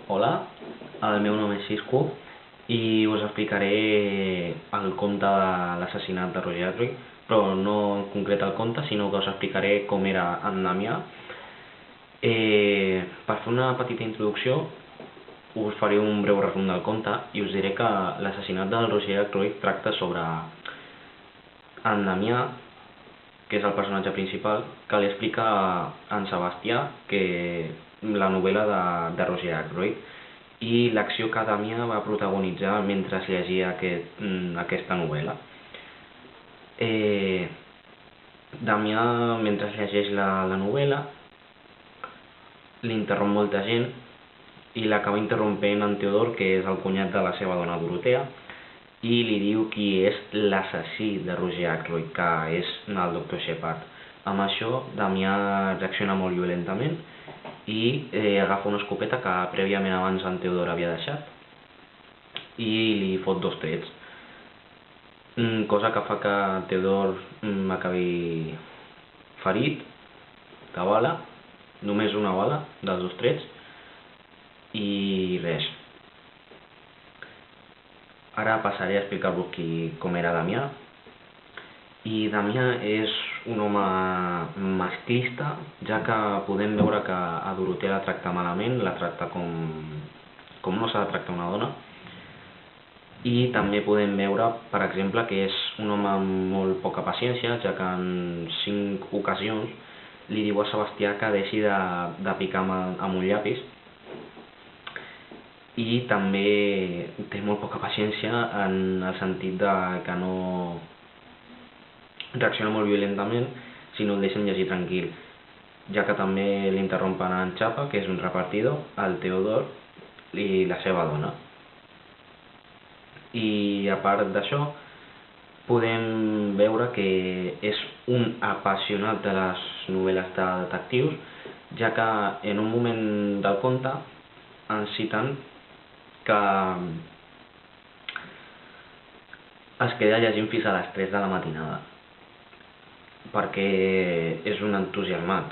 Hola, el meu nom és Cisco i us explicaré el conte de l'assassinat de Roger Ackroyd, però no en concret el conte, sinó que us explicaré com era en Damià. Per fer una petita introducció, us faré un breu resum del conte i us diré que l'assassinat del Roger Ackroyd tracta sobre en Damià, que és el personatge principal, que li explica a en Sebastià la novel·la de Roger Ackroyd i l'acció que Damià va protagonitzar mentre llegia aquesta novel·la. Damià, mentre llegeix la novel·la, l'interromp molta gent i l'acaba interrompent en Teodor, que és el cunyat de la seva dona Dorotea, i li diu qui és l'assassí de Roger Ackroyd, que és el Dr. Shepard. Amb això, Damià reacciona molt violentament i agafa una escopeta que prèviament abans en Teodor havia deixat i li fot 2 trets, cosa que fa que Teodor acabi ferit de bala, només una bala dels 2 trets, i res. Ara passaré a explicar-vos com era Damià. I Damià és un home masclista, ja que podem veure que a Dorotea la tracta malament, la tracta com no s'ha de tractar una dona. I també podem veure, per exemple, que és un home amb molt poca paciència, ja que en 5 ocasions li diu a Sebastià que deixi de picar amb un llapis. I també té molt poca paciència en el sentit que no reacciona molt violentament si no el deixen llegir tranquil, ja que també l'interrompen en Chapa, que és un repartidor, el Teodor i la seva dona. I a part d'això, podem veure que és un apassionat de les novel·les de detectius, ja que en un moment del conte ens citen que es queda llegint fins a les 3 de la matinada, perquè és un entusiasmat